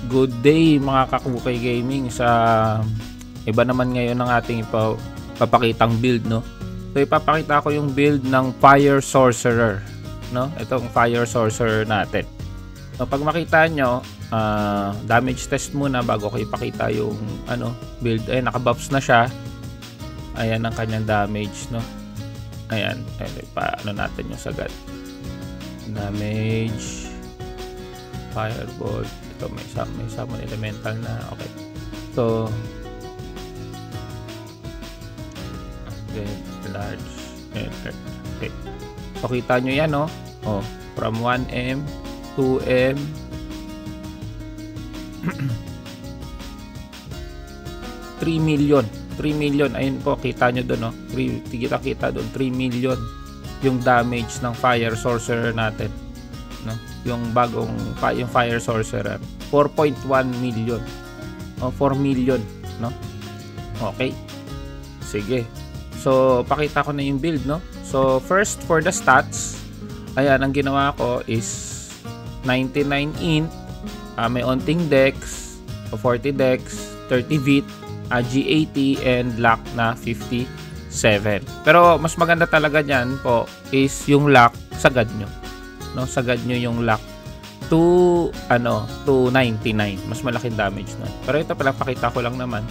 Good day mga Kakukay Gaming. Sa iba naman ngayon ng ating papakitang build, no? So ipapakita ko yung build ng Fire Sorcerer, no? Itong Fire Sorcerer natin. So pag makita nyo, damage test muna bago ko ipakita yung build. Ayan, nakabuffs na siya. Ayan ang kanyang damage, no? Ayan, paano natin yung sagad. Damage, Firebolt. Ito may summon elemental na. Okay. So large. Okay. So kita nyo yan, no? Oh, from 1M, 2M, 3 million. 3 million. Ayun po, kita nyo doon, no? Kita doon, 3 million yung damage ng Fire Sorcerer natin, no? Yung bagong yung Fire Sorcerer, 4.1 million. O 4 million, no? Okay. Sige. So, pakita ko na yung build, no? So, first for the stats, ayan, ang ginawa ko is 99 int, may onting dex, 40 dex, 30 vit, G80, and lock na 57. Pero mas maganda talaga niyan po is yung lock, sagad nyo, no? Sagad nyo yung lock to 99. Mas malaking damage nun. Pero ito pala, pakita ko lang naman.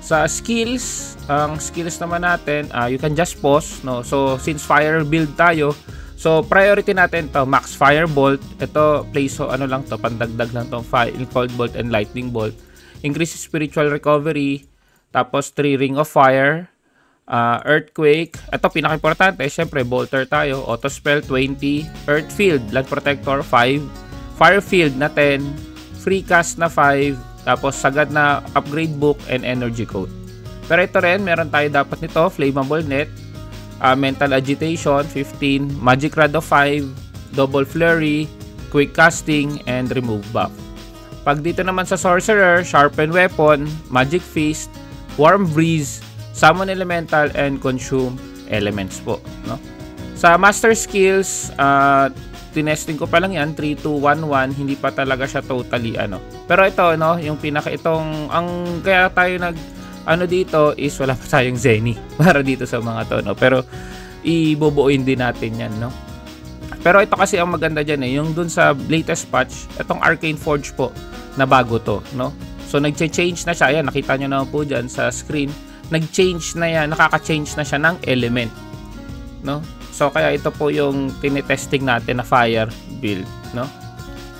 Sa skills, ang skills naman natin, you can just pause, no? So since fire build tayo, so priority natin to max firebolt. Ito place lang to, pandagdag lang to, cold bolt and lightning bolt. Increase spiritual recovery, tapos 3 ring of fire, earthquake. Ito pinaka-importante, syempre bolter tayo, auto spell 20, earth field, land protector 5, fire field na 10, free cast na 5, tapos sagad na upgrade book and energy code. Pero ito rin, meron tayo dapat nito, flammable net, mental agitation 15, magic rod of 5, double flurry, quick casting, and remove buff. Pag dito naman sa sorcerer, sharpen weapon, magic fist, warm breeze, summon elemental, and consume elements po, no? Sa master skills, tinesting ko pa lang yan, 3211, hindi pa talaga siya totally Pero ito, no, yung ang kaya tayo dito is wala pa tayong Zenny para dito sa mga to, no? Pero ibubuuin din natin yan, no? Pero ito kasi ang maganda dyan, yung dun sa latest patch, itong Arcane Forge po, na bago to, no? So nag-change na siya, ayan, nakita nyo naman po dyan sa screen, nag-change na yan, nakaka-change na siya ng element, no? So kaya ito po yung tinetesting natin na fire build, no?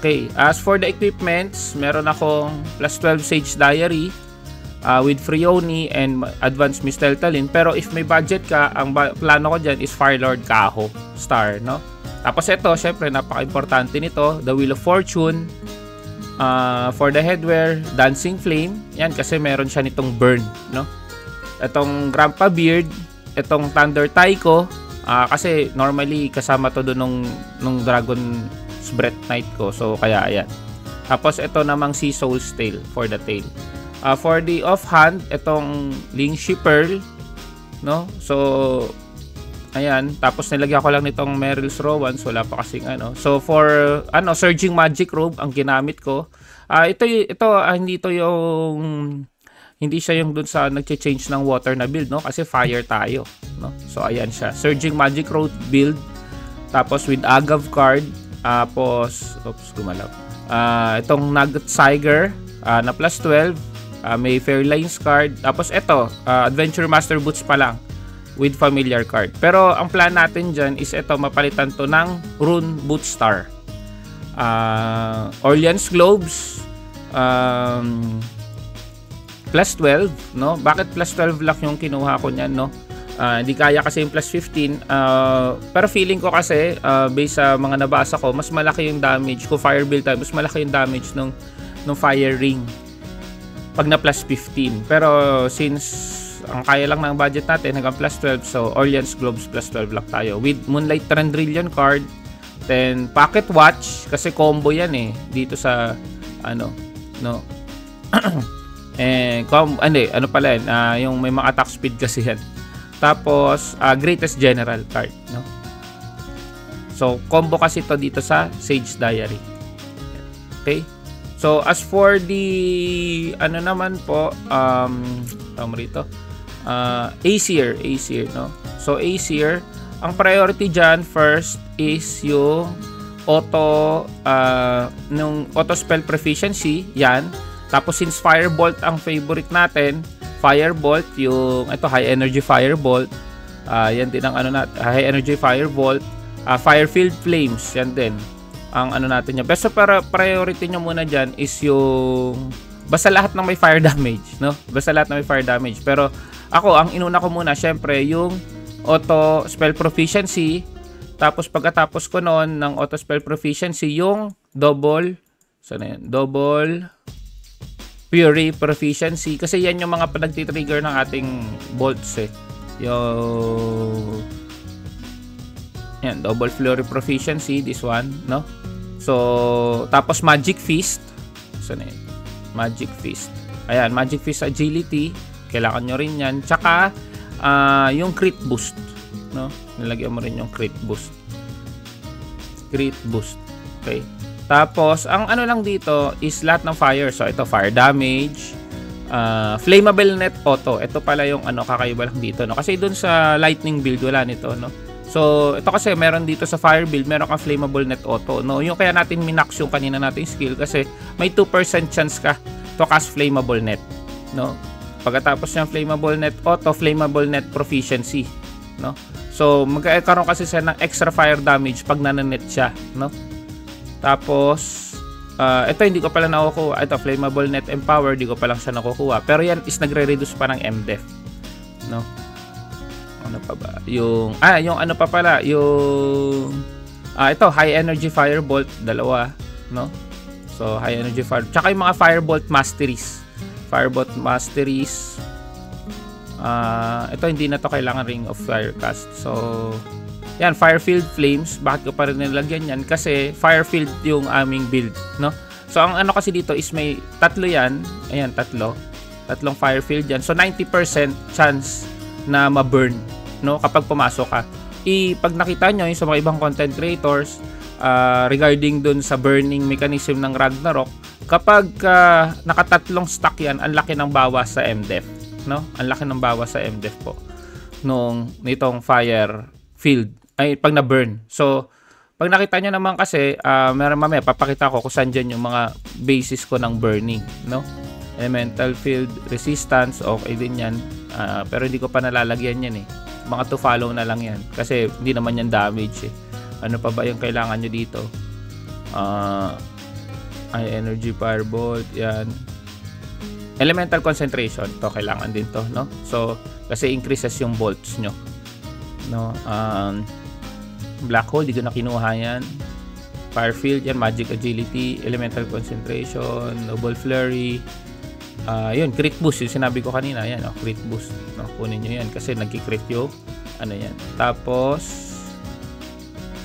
Okay, as for the equipments, meron akong plus 12 Sage Diary with Freoni and Advanced Misteltalin. Pero if may budget ka, ang plano ko dyan is Firelord Kaho Star, no? Tapos ito, syempre napaka-importante nito, the Wheel of Fortune. For the headwear, Dancing Flame. Yan, kasi meron siya nitong burn, no? Itong Grandpa Beard, itong Thunder Taiko. Kasi normally kasama to doon nung Dragon's Breath Knight ko. So kaya ayan. Tapos ito namang Sea Soul's Tail for the tail. For the offhand, itong Lingshi Pearl, no? So ayan, tapos nilagyan ko lang nitong Meryl's Rowans, wala pa kasing So for Surging Magic Robe ang ginamit ko. Hindi siya yung dun sa nagche-change ng water na build, no? Kasi fire tayo, no? So ayan siya, Surging Magic Road build. Tapos with Agav card, tapos gumalaw. Itong Nugget Siger na plus 12, may Fairlines card. Tapos ito, Adventure Master Boots pa lang with familiar card. Pero ang plan natin dyan is ito, mapalitan to ng Rune Boot Star. Orleans Globes, plus 12, no? Bakit plus 12 lang yung kinuha ko niyan, no? Hindi kaya kasi yung plus 15. Pero feeling ko kasi, based sa mga nabasa ko, mas malaki yung damage. Kung fire build tayo, mas malaki yung damage nung fire ring pag na plus 15. Pero since ang kaya lang ng budget natin hanggang plus 12, so Orleans Globes plus 12 lang tayo. With Moonlight Trendrillion card, then Pocket Watch, kasi combo yan dito sa, no? Yung may mga attack speed kasi yan. Tapos Greatest General card, no? So combo kasi to dito sa Sage Diary. Okay? So So as for the ano naman po, Acer, no? So Acer, ang priority dyan first is yung auto spell proficiency, yan. Tapos since Firebolt ang favorite natin, Firebolt, yung ito high energy Firebolt, yan din ang high energy Firebolt, Firefield Flames, yan din ang natin niya. Basta para priority nyo muna dyan is yung basta lahat ng may fire damage, no? Basta lahat ng may fire damage. Pero ako, ang inuna ko muna syempre yung auto spell proficiency. Tapos pagkatapos ko noon ng auto spell proficiency, yung double fury proficiency, kasi yan yung mga nagti-trigger ng ating bolts yung yan, double fury proficiency, this one, no? So tapos magic fist, magic fist, ayan, magic fist agility, kailangan nyo rin yan. Tsaka yung crit boost, no? Nilagyan mo rin yung crit boost. Okay. Tapos ang lang dito is lahat ng fire. So ito fire damage, flammable net auto. Ito pala yung kakaiba lang dito, no? Kasi dun sa lightning build wala nito, no? So ito kasi meron dito sa fire build, meron kang flammable net auto, no? Yung kaya natin minax yung kanina nating skill kasi may 2% chance ka to cast flammable net, no? Pagkatapos ng flammable net auto, flammable net proficiency, no? So magkakaroon kasi siya ng extra fire damage pag nananet siya, no? Tapos ito hindi ko pala nakukuha. Ito flammable net empower, di ko pa lang siya nakukuha. Pero yan is nagre-reduce pa ng MDEF, no? Ano pa ba? Yung ito high energy firebolt, dalawa, no? So high energy fire. Tsaka yung mga firebolt masteries. Ito hindi na to kailangan ring of firecast. So yan, Firefield Flames, bakit ko pa rin nilagyan yan? Kasi Firefield yung aming build, no? So ang kasi dito is may tatlo yan. Ayan, tatlong Firefield yan. So 90% chance na ma-burn, no? Kapag pumasok ka. Pag nakita nyo yung sa mga ibang content creators regarding dun sa burning mechanism ng Ragnarok, kapag nakatatlong stack yan, ang laki ng bawas sa MDEF, no? Ang laki ng bawas sa MDEF po nitong Firefield ay pag na-burn. So pag nakita nyo naman kasi meron mamaya papakita ko kung saan dyan yung mga basis ko ng burning, no? Elemental field resistance, okay din yan, pero hindi ko pa nalalagyan yan mga to follow na lang yan kasi hindi naman yan damage Ano pa ba yung kailangan nyo dito? High energy firebolt, yan. Elemental concentration, to kailangan din to, no? So kasi increases yung bolts nyo, no? Black hole, di ko na kinuha yan. Firefield, yan. Magic agility, elemental concentration, noble flurry, yun, crit boost, yung sinabi ko kanina, yan, crit boost, no? Kunin nyo yan kasi nagki-crit yung yan. Tapos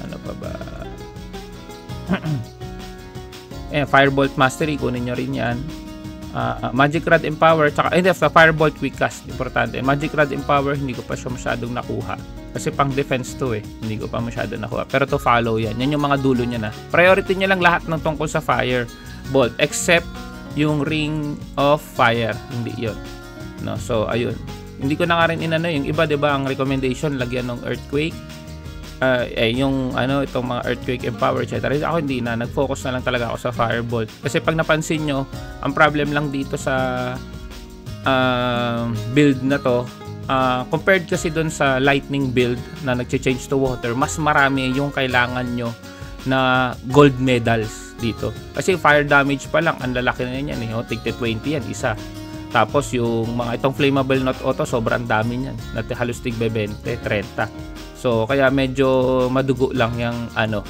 ano pa ba? Firebolt mastery, kunin nyo rin yan. Magic Rod Empower, tsaka Firebolt Quick Cast, importante. Magic Rod Empower, hindi ko pa siya masyadong nakuha kasi pang defense to hindi ko pa masyadong nakuha, pero to follow yan yung mga dulo niya na. Priority niya lang lahat ng tungkol sa Firebolt except yung Ring of Fire, hindi yun, no? So ayun, hindi ko na nga rin yung iba, diba, ang recommendation lagyan ng Earthquake, yung itong mga Earthquake Empower, etc. Ako hindi na, nag-focus na lang talaga ako sa Firebolt kasi pag napansin nyo, ang problem lang dito sa build na to, compared kasi dun sa lightning build na nag-change to water, mas marami yung kailangan nyo na gold medals dito kasi fire damage pa lang ang lalaki na yan tigte 20 yan isa. Tapos yung mga itong flammable not auto, sobrang dami niyan, halos tigbe 20, 30. So kaya medyo madugo lang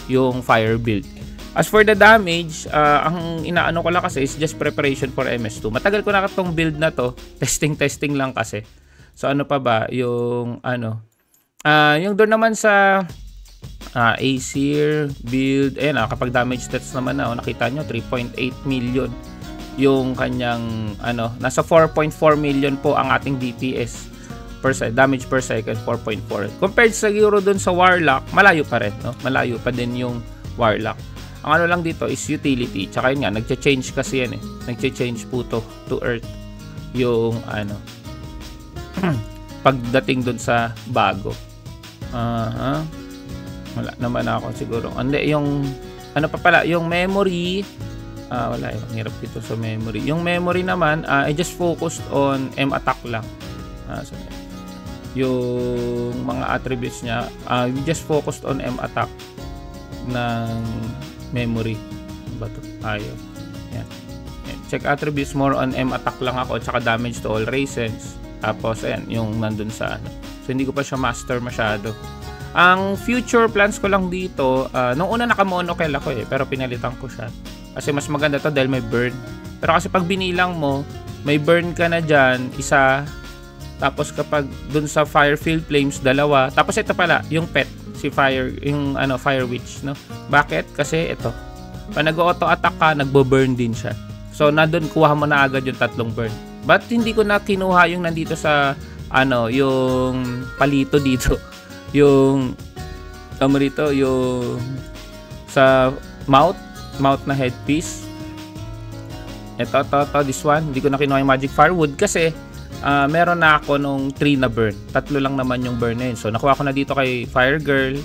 yung fire build. As for the damage, ang inaano ko lang kasi is just preparation for MS2. Matagal ko na itong build na to, testing lang kasi. So ano pa ba yung yung doon naman sa Acer build, kapag damage stats naman nakita nyo 3.8 million yung kanyang nasa 4.4 million po ang ating DPS damage per second, 4.4. Compared sa siguro dun sa Warlock, malayo pa rin, no? Malayo pa din yung Warlock. Ang ano lang dito is utility. Tsaka yun nga, nagche-change kasi yan eh. Nagche-change po to earth yung ano pagdating dun sa bago. Wala naman ako siguro. Hindi, yung ano pa pala, yung memory, wala, ang hirap dito sa memory. Yung memory naman, I just focused on M attack lang. So, yung mga attributes niya, we just focused on M attack ng memory. Ano ba to? Ayun. Yan. Check attributes, more on M attack lang ako, tsaka damage to all races. Tapos, ayan, yung nandun sa ano. So, hindi ko pa siya master masyado. Ang future plans ko lang dito, nung una naka-monokel ako eh, pero pinalitan ko siya. Kasi mas maganda to dahil may burn. Pero kasi pag binilang mo, may burn ka na dyan, isa. Tapos kapag dun sa Firefield Flames, dalawa. Tapos ito pala, yung pet, si Fire, yung ano, Fire Witch, no? Bakit? Kasi ito, pag nag-auto-attack ka, nagbo-burn din siya. So, nandun, kuha mo na agad yung 3 burn. But hindi ko na kinuha yung nandito sa ano, yung palito dito. Yung rito, yung sa mouth na headpiece. Ito, this one. Hindi ko na kinuha yung Magic Firewood kasi meron na ako nung 3 na burn. 3 lang naman yung burn na yun. So, nakuha ko na dito kay Fire Girl.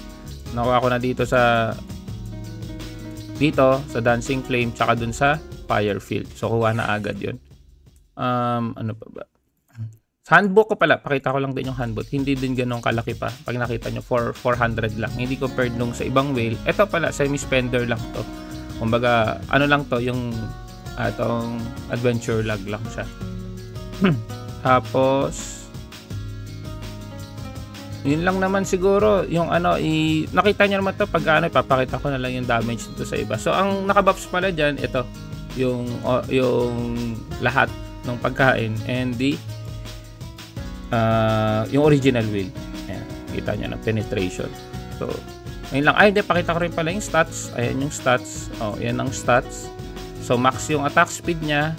Nakuha ko na dito sa Dancing Flame, tsaka dun sa Firefield. So, kuha na agad yun. Ano pa ba? Sa handbook ko pala, pakita ko lang din yung handbook. Hindi din ganun kalaki pa. Pag nakita nyo, 400 lang. Hindi compared nung sa ibang whale. Ito pala, semi-spender lang to. Kumbaga, ano lang to, yung atong adventure log lang siya. Tapos, yun lang naman siguro. Yung ano, nakita nyo naman to pag ano, ipapakita ko na lang yung damage dito sa iba. So, ang nakabuffs pala dyan, ito. Yung lahat ng pagkain and yung original whale. Ayan, kita nyo na penetration. So, ayun lang. Ay, hindi, pakita ko rin pala yung stats. Ayan yung stats. Yan ang stats. So, max yung attack speed niya.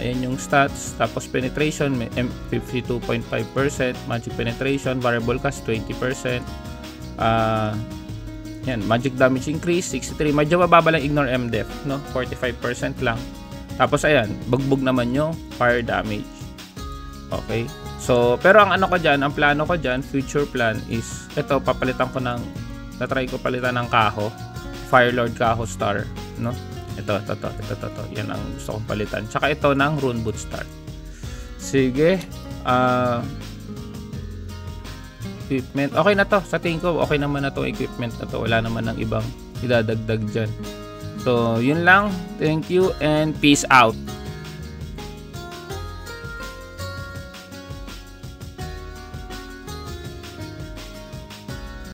Yan yung stats. Tapos, penetration, 52.5%. Magic penetration. Variable cast, 20%. Yan, magic damage increase, 63. Medyo mababa lang ignore MDEF, no? 45% lang. Tapos, ayan, bugbog naman yung fire damage. Okay? So, pero ang ano ko dyan, ang plano ko dyan, future plan is, ito, papalitan ko ng, natry ko palitan ng Kaho, Firelord Kaho Star, no? Ito. Yan ang gusto kong palitan. Tsaka ito ng Runeboot Star. Sige. Equipment. Okay na to. Sa tingin ko, okay naman na to equipment na to. Wala naman ng ibang idadagdag dyan. So, yun lang. Thank you and peace out.